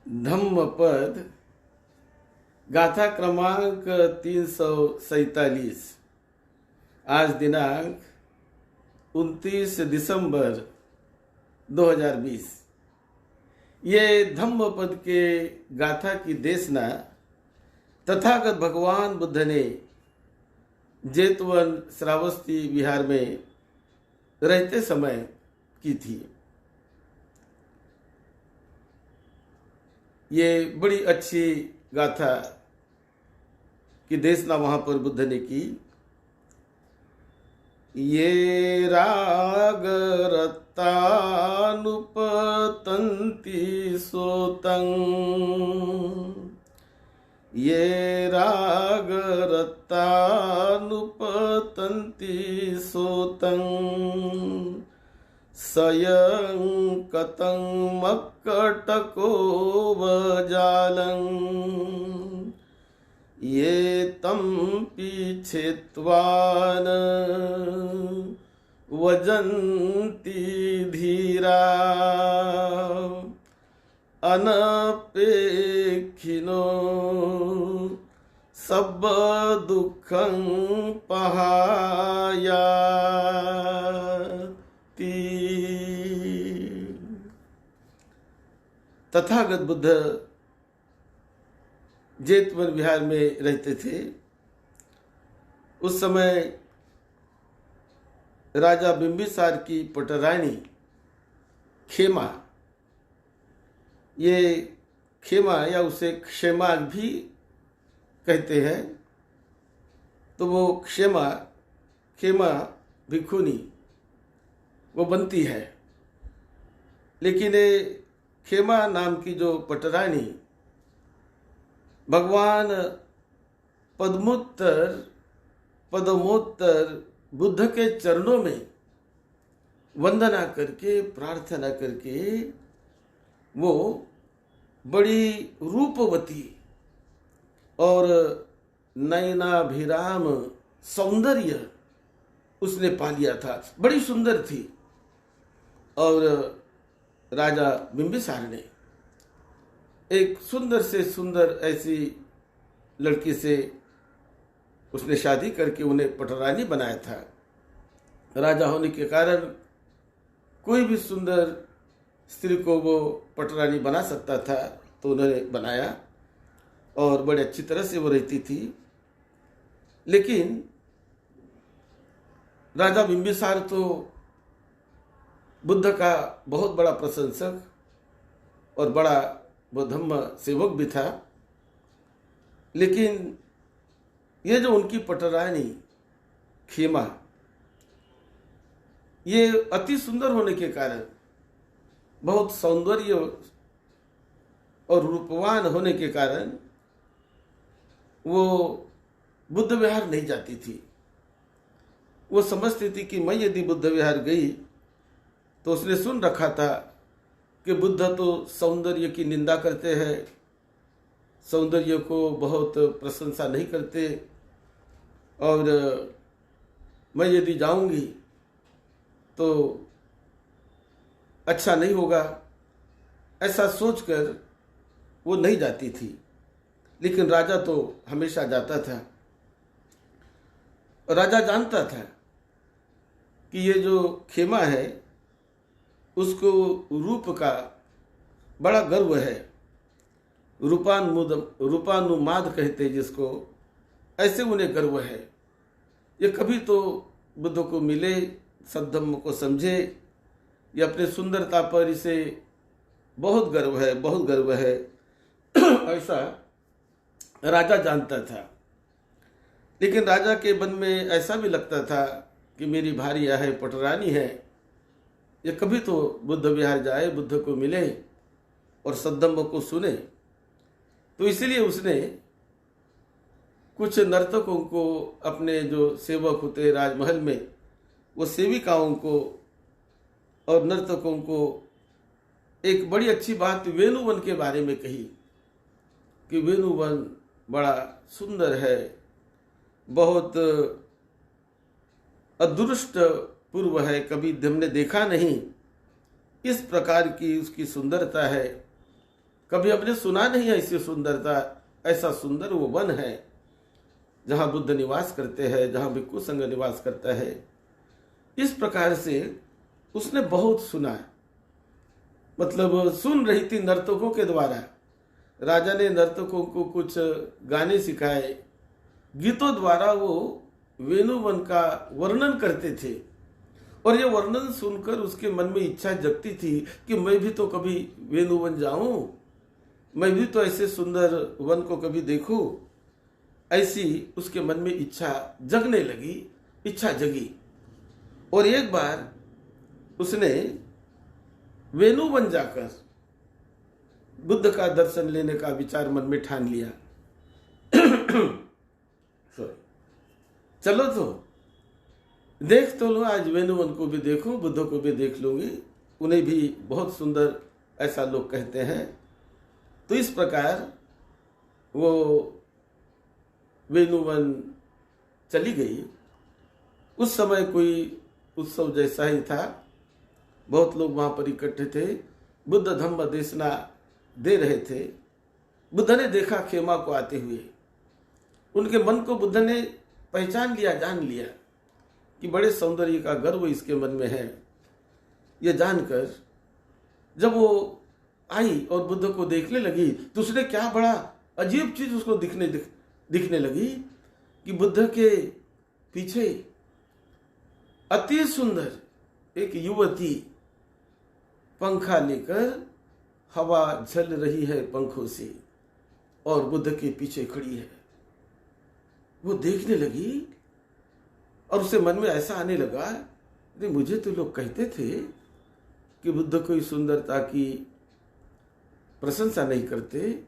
धम्मपद गाथा क्रमांक 347। आज दिनांक 29 दिसंबर 2020। ये धम्मपद के गाथा की देशना तथागत भगवान बुद्ध ने जेतवन श्रावस्ती विहार में रहते समय की थी। ये बड़ी अच्छी गाथा की देशना वहां पर बुद्ध ने की। ये राग रत्तानुपतन्ति सोतं, ये राग रत्तानुपतन्ति सोतं, सयं कतं मक्कटको वजालं, ये तं पीछेत्वान वजन्ति धीरा, अनपेक्षिनो सब दुःखं पहायाति। तथागत बुद्ध जेतवन विहार में रहते थे। उस समय राजा बिंबिसार की पटरानी खेमा, ये खेमा या उसे क्षेमा भी कहते हैं, तो वो खेमा भिक्षुनी वो बनती है। लेकिन ये खेमा नाम की जो पटरानी भगवान पदमोत्तर बुद्ध के चरणों में वंदना करके प्रार्थना करके वो बड़ी रूपवती और नयनाभिराम सौंदर्य उसने पा लिया था। बड़ी सुंदर थी। और राजा बिंबिसार ने एक सुंदर से सुंदर ऐसी लड़की से उसने शादी करके उन्हें पटरानी बनाया था। राजा होने के कारण कोई भी सुंदर स्त्री को वो पटरानी बना सकता था, तो उन्होंने बनाया और बड़े अच्छी तरह से वो रहती थी। लेकिन राजा बिंबिसार तो बुद्ध का बहुत बड़ा प्रशंसक और बड़ा वो धम्म सेवक भी था। लेकिन ये जो उनकी पटरानी खेमा, ये अति सुंदर होने के कारण, बहुत सौंदर्य और रूपवान होने के कारण वो बुद्ध विहार नहीं जाती थी। वो समझती थी कि मैं यदि बुद्ध विहार गई तो उसने सुन रखा था कि बुद्ध तो सौंदर्य की निंदा करते हैं, सौंदर्य को बहुत प्रशंसा नहीं करते, और मैं यदि जाऊंगी तो अच्छा नहीं होगा, ऐसा सोचकर वो नहीं जाती थी। लेकिन राजा तो हमेशा जाता था। राजा जानता था कि ये जो खेमा है उसको रूप का बड़ा गर्व है। रूपानुमाद कहते जिसको, ऐसे उन्हें गर्व है। ये कभी तो बुद्ध को मिले, सद्धम्म को समझे, ये अपने सुंदरता पर इसे बहुत गर्व है, बहुत गर्व है, ऐसा राजा जानता था। लेकिन राजा के मन में ऐसा भी लगता था कि मेरी भार्या है, पटरानी है, ये कभी तो बुद्ध विहार जाए, बुद्ध को मिले और सद्धम्म को सुने। तो इसलिए उसने कुछ नर्तकों को, अपने जो सेवक होते राजमहल में, वो सेविकाओं को और नर्तकों को एक बड़ी अच्छी बात वेणुवन के बारे में कही कि वेणुवन बड़ा सुंदर है, बहुत अदृष्ट पूर्व है, कभी हमने देखा नहीं, इस प्रकार की उसकी सुंदरता है। कभी हमने सुना नहीं है ऐसी सुंदरता। ऐसा सुंदर वो वन है जहां बुद्ध निवास करते हैं, जहां भिक्षु संघ निवास करता है। इस प्रकार से उसने बहुत सुना, मतलब सुन रही थी नर्तकों के द्वारा। राजा ने नर्तकों को कुछ गाने सिखाए, गीतों द्वारा वो वेणुवन का वर्णन करते थे। और ये वर्णन सुनकर उसके मन में इच्छा जगती थी कि मैं भी तो कभी वेणुवन जाऊं, मैं भी तो ऐसे सुंदर वन को कभी देखूं। ऐसी उसके मन में इच्छा जगने लगी, इच्छा जगी। और एक बार उसने वेणुवन जाकर बुद्ध का दर्शन लेने का विचार मन में ठान लिया। चलो तो देख तो लो, आज वेणुवन को भी देखूं, बुद्ध को भी देख लूंगी, उन्हें भी बहुत सुंदर ऐसा लोग कहते हैं। तो इस प्रकार वो वेणुवन चली गई। उस समय कोई उत्सव जैसा ही था, बहुत लोग वहां पर इकट्ठे थे, बुद्ध धम्म देशना दे रहे थे। बुद्ध ने देखा खेमा को आते हुए, उनके मन को बुद्ध ने पहचान लिया, जान लिया कि बड़े सौंदर्य का गर्व इसके मन में है। यह जानकर जब वो आई और बुद्ध को देखने लगी तो उसने क्या बड़ा अजीब चीज उसको दिखने लगी कि बुद्ध के पीछे अति सुंदर एक युवती पंखा लेकर हवा झल रही है पंखों से और बुद्ध के पीछे खड़ी है। वो देखने लगी और उसे मन में ऐसा आने लगा, अरे मुझे तो लोग कहते थे कि बुद्ध कोई सुंदरता की प्रशंसा नहीं करते,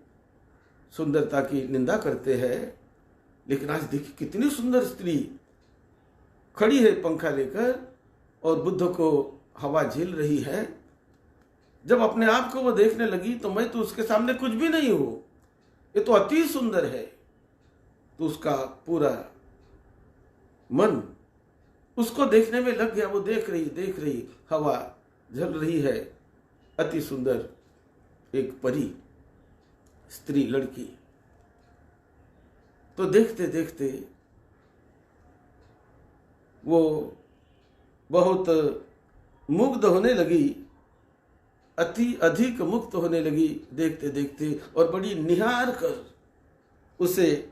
सुंदरता की निंदा करते हैं, लेकिन आज देखिए कितनी सुंदर स्त्री खड़ी है पंखा लेकर और बुद्ध को हवा झेल रही है। जब अपने आप को वो देखने लगी तो मैं तो उसके सामने कुछ भी नहीं हूं, ये तो अति सुंदर है। तो उसका पूरा मन उसको देखने में लग गया। वो देख रही, हवा झल रही है, अति सुंदर एक परी स्त्री लड़की। तो देखते देखते वो बहुत मुग्ध होने लगी, अति अधिक मुक्त होने लगी देखते देखते, और बड़ी निहार कर उसे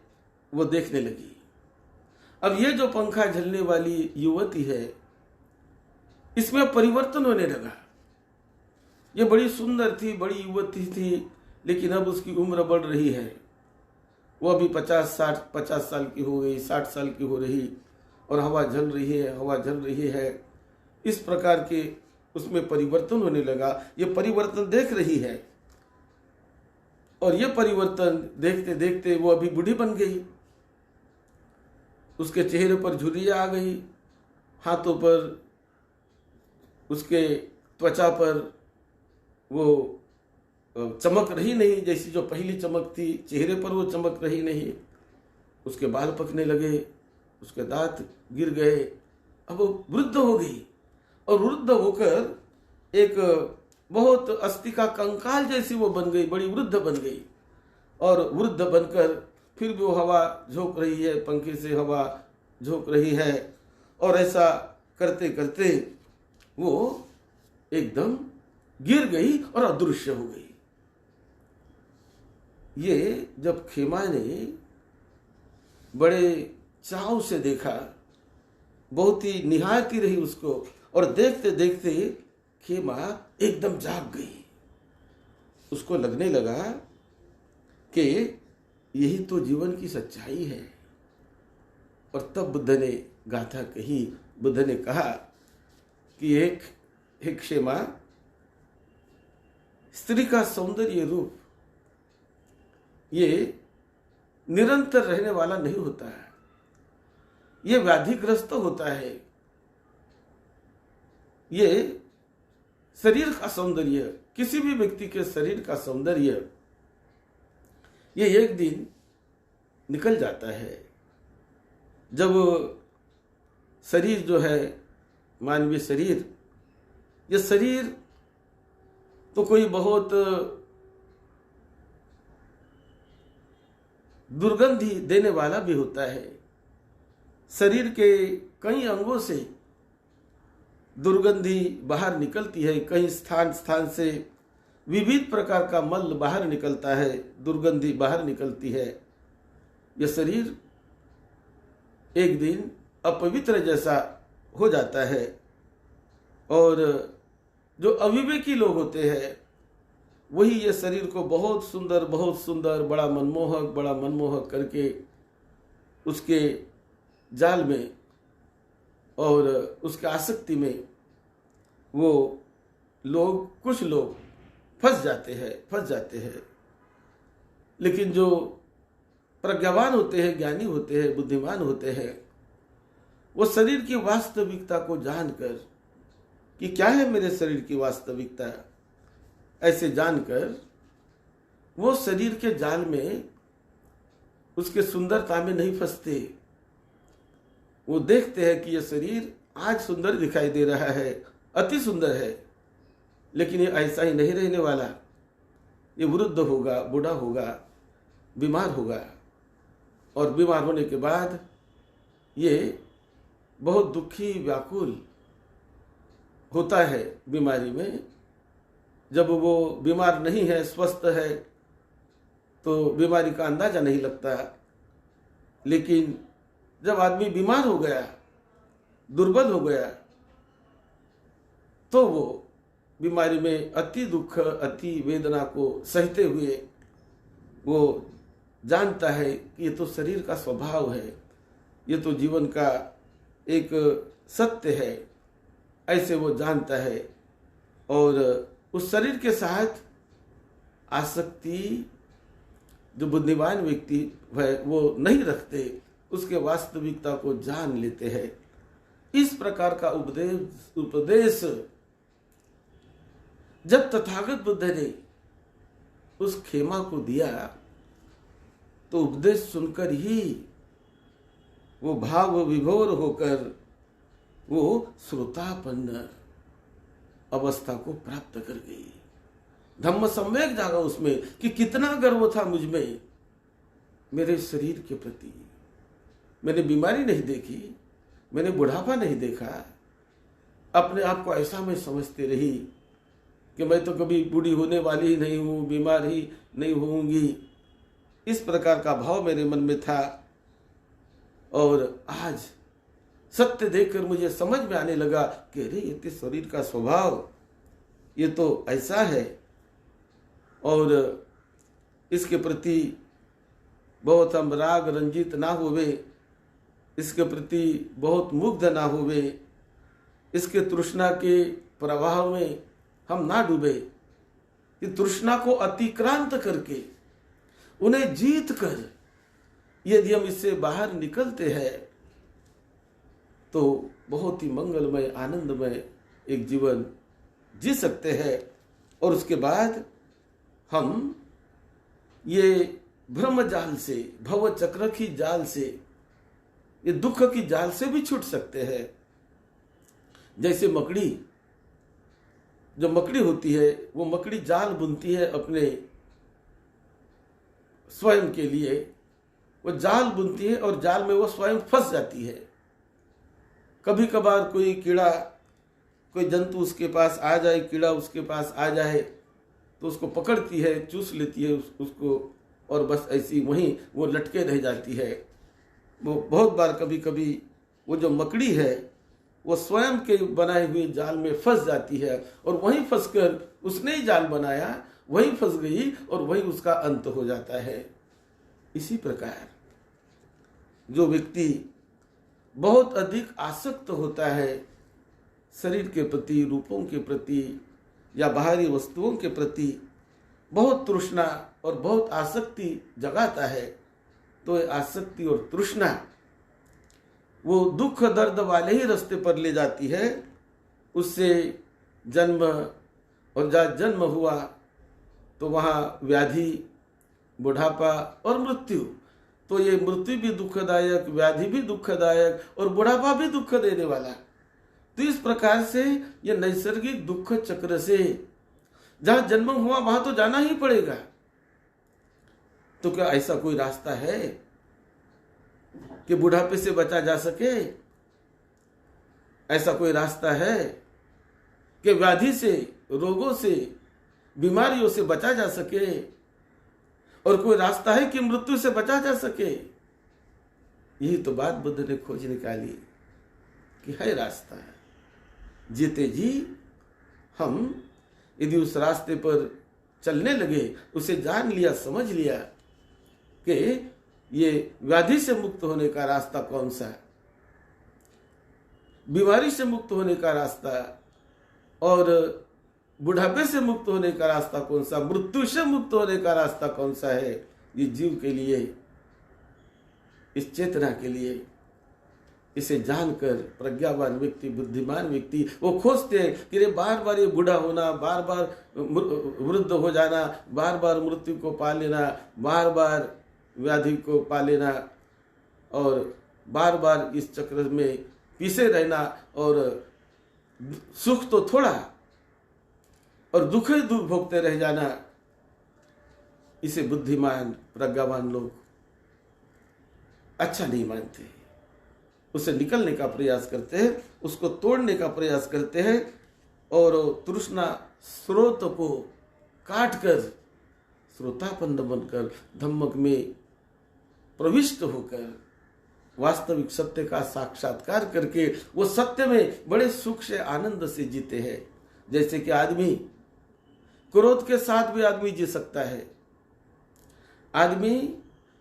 वो देखने लगी। अब ये जो पंखा झलने वाली युवती है, इसमें परिवर्तन होने लगा। ये बड़ी सुंदर थी, बड़ी युवती थी, लेकिन अब उसकी उम्र बढ़ रही है। वो अभी 50 साल की हो गई, 60 साल की हो रही, और हवा झल रही है। इस प्रकार के उसमें परिवर्तन होने लगा। ये परिवर्तन देख रही है, और ये परिवर्तन देखते देखते वो अभी बूढ़ी बन गई। उसके चेहरे पर झुर्रियां आ गई, हाथों पर, उसके त्वचा पर वो चमक रही नहीं, जैसी जो पहली चमक थी, चेहरे पर वो चमक रही नहीं। उसके बाल पकने लगे, उसके दांत गिर गए। अब वो वृद्ध हो गई, और वृद्ध होकर एक बहुत अस्थि का कंकाल जैसी वो बन गई, बड़ी वृद्ध बन गई। और वृद्ध बनकर फिर भी वो हवा झोंक रही है, पंखे से हवा झोंक रही है, और ऐसा करते करते वो एकदम गिर गई और अदृश्य हो गई। ये जब खेमा ने बड़े चाव से देखा, बहुत ही निहारती रही उसको, और देखते देखते खेमा एकदम जाग गई। उसको लगने लगा कि यही तो जीवन की सच्चाई है। और तब बुद्ध ने गाथा कही। बुद्ध ने कहा कि एक क्षेमा, स्त्री का सौंदर्य रूप ये निरंतर रहने वाला नहीं होता है, ये व्याधिग्रस्त होता है। ये शरीर का सौंदर्य, किसी भी व्यक्ति के शरीर का सौंदर्य, ये एक दिन निकल जाता है। जब शरीर जो है, मानवीय शरीर, ये शरीर तो कोई बहुत दुर्गंधि देने वाला भी होता है। शरीर के कई अंगों से दुर्गंधि बाहर निकलती है, कई स्थान स्थान से विविध प्रकार का मल बाहर निकलता है, दुर्गंधि बाहर निकलती है। यह शरीर एक दिन अपवित्र जैसा हो जाता है और जो अविवेकी लोग होते हैं वही ये शरीर को बहुत सुंदर बड़ा मनमोहक करके उसके जाल में और उसके आसक्ति में वो लोग, कुछ लोग फंस जाते हैं। लेकिन जो प्रज्ञावान होते हैं, ज्ञानी होते हैं, बुद्धिमान होते हैं, वो शरीर की वास्तविकता को जानकर कि क्या है मेरे शरीर की वास्तविकता, ऐसे जानकर वो शरीर के जाल में, उसके सुंदरता में नहीं फंसते। वो देखते हैं कि यह शरीर आज सुंदर दिखाई दे रहा है, अति सुंदर है, लेकिन ये ऐसा ही नहीं रहने वाला। ये वृद्ध होगा, बूढ़ा होगा, बीमार होगा और बीमार होने के बाद ये बहुत दुखी व्याकुल होता है बीमारी में। जब वो बीमार नहीं है, स्वस्थ है, तो बीमारी का अंदाजा नहीं लगता। लेकिन जब आदमी बीमार हो गया, दुर्बल हो गया, तो वो बीमारी में अति दुख, अति वेदना को सहते हुए वो जानता है कि ये तो शरीर का स्वभाव है, ये तो जीवन का एक सत्य है, ऐसे वो जानता है। और उस शरीर के साथ आसक्ति जो बुद्धिमान व्यक्ति है वो नहीं रखते, उसके वास्तविकता को जान लेते हैं। इस प्रकार का उपदेश जब तथागत बुद्ध ने उस खेमा को दिया तो उपदेश सुनकर ही वो भाव विभोर होकर वो श्रोतापन्न अवस्था को प्राप्त कर गई। धम्म संवेग जागा उसमें कि कितना गर्व था मुझ में मेरे शरीर के प्रति। मैंने बीमारी नहीं देखी, मैंने बुढ़ापा नहीं देखा। अपने आप को ऐसा मैं समझती रही कि मैं तो कभी बूढ़ी होने वाली ही नहीं हूँ, बीमार ही नहीं होऊंगी। इस प्रकार का भाव मेरे मन में था। और आज सत्य देखकर मुझे समझ में आने लगा कि अरे ये तो शरीर का स्वभाव, ये तो ऐसा है। और इसके प्रति बहुत हम राग रंजित ना हुए, इसके प्रति बहुत मुग्ध ना हुए, इसके तृष्णा के प्रवाह में हम ना डूबे। कि तृष्णा को अतिक्रांत करके, उन्हें जीत कर यदि हम इससे बाहर निकलते हैं तो बहुत ही मंगलमय, आनंदमय एक जीवन जी सकते हैं। और उसके बाद हम ये भ्रम जाल से, भव चक्र की जाल से, ये दुख की जाल से भी छूट सकते हैं। जैसे मकड़ी, जो मकड़ी होती है वो मकड़ी जाल बुनती है अपने स्वयं के लिए। वो जाल बुनती है और जाल में वो स्वयं फंस जाती है। कभी कभार कोई कीड़ा, कोई जंतु उसके पास आ जाए, कीड़ा उसके पास आ जाए तो उसको पकड़ती है, चूस लेती है उसको, और बस ऐसी वहीं वो लटके रह जाती है। वो बहुत बार कभी कभी वो जो मकड़ी है वो स्वयं के बनाए हुए जाल में फंस जाती है और वहीं फंसकर, उसने ही जाल बनाया, वहीं फंस गई और वहीं उसका अंत हो जाता है। इसी प्रकार जो व्यक्ति बहुत अधिक आसक्त होता है शरीर के प्रति, रूपों के प्रति या बाहरी वस्तुओं के प्रति, बहुत तृष्णा और बहुत आसक्ति जगाता है, तो ये आसक्ति और तृष्णा वो दुख दर्द वाले ही रास्ते पर ले जाती है। उससे जन्म, और जहाँ जन्म हुआ तो वहाँ व्याधि, बुढ़ापा और मृत्यु। तो ये मृत्यु भी दुखदायक, व्याधि भी दुखदायक और बुढ़ापा भी दुख देने वाला। तो इस प्रकार से ये नैसर्गिक दुख चक्र से जहाँ जन्म हुआ वहाँ तो जाना ही पड़ेगा। तो क्या ऐसा कोई रास्ता है कि बुढ़ापे से बचा जा सके? ऐसा कोई रास्ता है कि व्याधि से, रोगों से, बीमारियों से बचा जा सके? और कोई रास्ता है कि मृत्यु से बचा जा सके? यही तो बात बुद्ध ने खोज निकाली कि है रास्ता। जीते जी हम यदि उस रास्ते पर चलने लगे, उसे जान लिया, समझ लिया कि ये व्याधि से मुक्त होने का रास्ता कौन सा है, बीमारी से मुक्त होने का रास्ता और बुढ़ापे से मुक्त होने का रास्ता कौन सा, मृत्यु से मुक्त होने का रास्ता कौन सा है, ये जीव के लिए, इस चेतना के लिए, इसे जानकर प्रज्ञावान व्यक्ति, बुद्धिमान व्यक्ति वो खोजते हैं कि रे बार बार ये बूढ़ा होना, बार बार वृद्ध हो जाना, बार बार मृत्यु को पा लेना, बार बार व्याधि को पा लेना और बार बार इस चक्र में पीछे रहना और सुख तो थोड़ा और दुख ही दुख भोगते रह जाना, इसे बुद्धिमान प्रज्ञावान लोग अच्छा नहीं मानते। उसे निकलने का प्रयास करते हैं, उसको तोड़ने का प्रयास करते हैं और तृष्णा स्रोत को काटकर श्रोतापन्न बनकर धम्मक में प्रविष्ट होकर वास्तविक सत्य का साक्षात्कार करके वो सत्य में बड़े सुख से, आनंद से जीते हैं। जैसे कि आदमी क्रोध के साथ भी आदमी जी सकता है, आदमी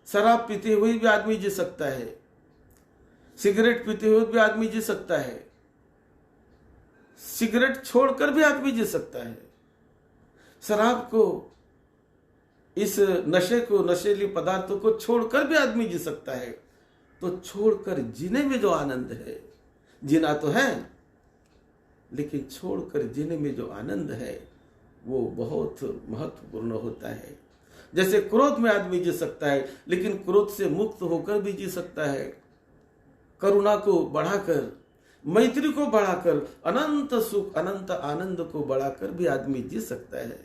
शराब पीते हुए भी आदमी जी सकता है, सिगरेट पीते हुए भी आदमी जी सकता है, सिगरेट छोड़कर भी आदमी जी सकता है, शराब को, इस नशे को, नशेली पदार्थों को छोड़कर भी आदमी जी सकता है। तो छोड़कर जीने में जो आनंद है, जीना तो है लेकिन छोड़कर जीने में जो आनंद है वो बहुत महत्वपूर्ण होता है। जैसे क्रोध में आदमी जी सकता है लेकिन क्रोध से मुक्त होकर भी जी सकता है, करुणा को बढ़ाकर, मैत्री को बढ़ाकर, अनंत सुख, अनंत आनंद को बढ़ाकर भी आदमी जी सकता है।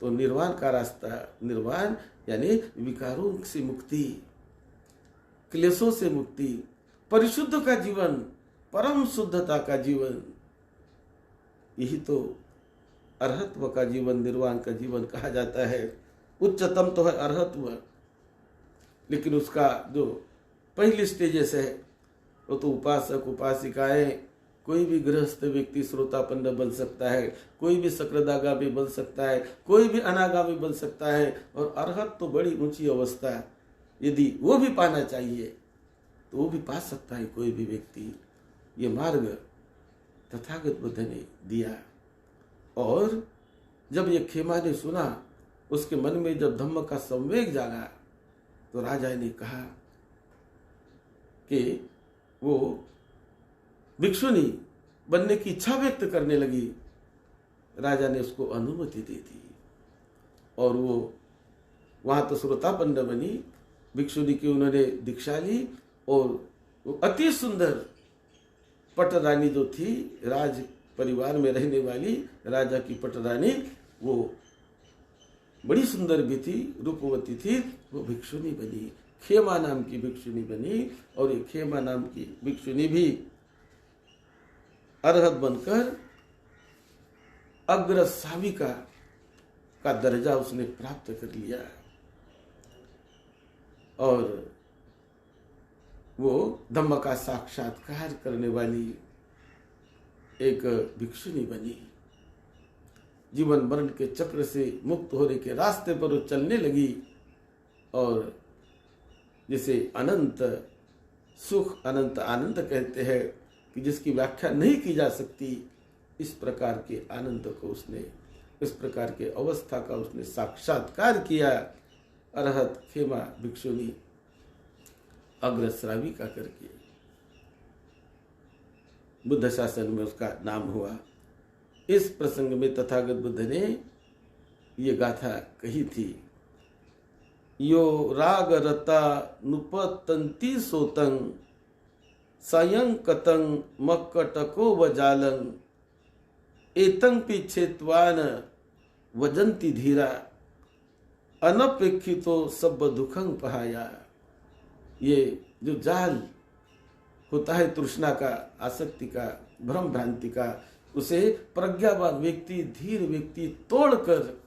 तो निर्वाण का रास्ता, निर्वाण यानी विकारों से मुक्ति, क्लेशों से मुक्ति, परिशुद्ध का जीवन, परम शुद्धता का जीवन, यही तो अरहत्व का जीवन, निर्वाण का जीवन कहा जाता है। उच्चतम तो है अरहत्व, लेकिन उसका जो पहली स्टेजेस है वो तो उपासक, उपासिकाएं, कोई भी गृहस्थ व्यक्ति श्रोतापन्न बन सकता है, कोई भी सक्रागामी बन सकता है, कोई भी अनागामी बन सकता है। और अरहत तो बड़ी ऊंची अवस्था है, यदि वो भी पाना चाहिए तो वो भी पा सकता है कोई भी व्यक्ति। ये मार्ग तथागत बुद्ध ने दिया। और जब ये खेमा ने सुना, उसके मन में जब धम्म का संवेग जागा तो राजा ने कहा कि वो भिक्षुनी बनने की इच्छा व्यक्त करने लगी। राजा ने उसको अनुमति दे दी और वो वहां तो श्रोतापन्न बनी, भिक्षुनी की उन्होंने दीक्षा ली और वो अति सुंदर पटरानी जो थी, राज परिवार में रहने वाली राजा की पटरानी, वो बड़ी सुंदर भी थी, रूपवती थी, वो भिक्षुनी बनी, खेमा नाम की भिक्षुनी बनी। और ये खेमा नाम की भिक्षुनी भी अरहत बनकर अग्र साविका का दर्जा उसने प्राप्त कर लिया और वो धम्म का साक्षात्कार करने वाली एक भिक्षुनी बनी। जीवन मरण के चक्र से मुक्त होने के रास्ते पर वो चलने लगी और जिसे अनंत सुख, अनंत आनंद कहते हैं कि जिसकी व्याख्या नहीं की जा सकती, इस प्रकार के आनंद को उसने, इस प्रकार के अवस्था का उसने साक्षात्कार किया। अरहत खेमा भिक्षुनी अग्रश्राविका करके बुद्ध शासन में उसका नाम हुआ। इस प्रसंग में तथागत बुद्ध ने ये गाथा कही थी, यो राग रता नुपतंती सोतं सयं कतं मक्कटको वजालं एतं पिछेत्वान वजंती धीरा अनपेक्षितो सब दुखं पहाया। ये जो जाल होता है तृष्णा का, आसक्ति का, भ्रम भ्रांति का, उसे प्रज्ञावान व्यक्ति, धीर व्यक्ति तोड़कर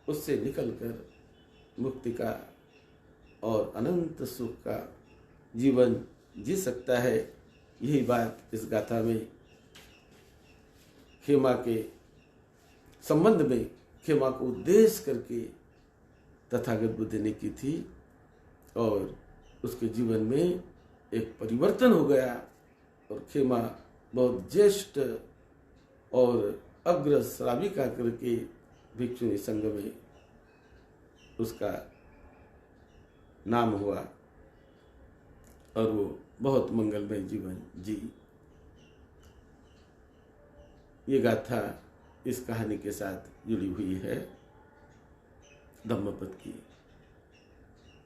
उससे निकलकर मुक्ति का और अनंत सुख का जीवन जी सकता है। यही बात इस गाथा में खेमा के संबंध में, खेमा को उद्देश्य करके तथागत बुद्ध ने की थी और उसके जीवन में एक परिवर्तन हो गया और खेमा बहुत ज्येष्ठ और अग्र श्राविका करके भिक्षुणी संघ में उसका नाम हुआ और वो बहुत मंगलमय जीवन जी। ये गाथा इस कहानी के साथ जुड़ी हुई है धम्मपद की।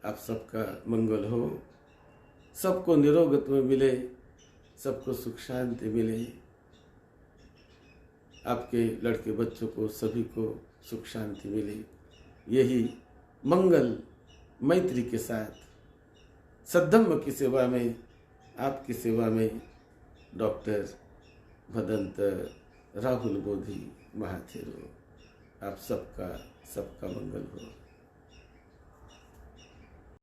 आप सबका मंगल हो, सबको निरोगत्व मिले, सबको सुख शांति मिले, आपके लड़के बच्चों को सभी को सुख शांति मिले। यही मंगल मैत्री के साथ सद्धम्म की सेवा में, आपकी सेवा में डॉक्टर भदंत राहुल बोधी महाथेरो। आप सबका मंगल हो।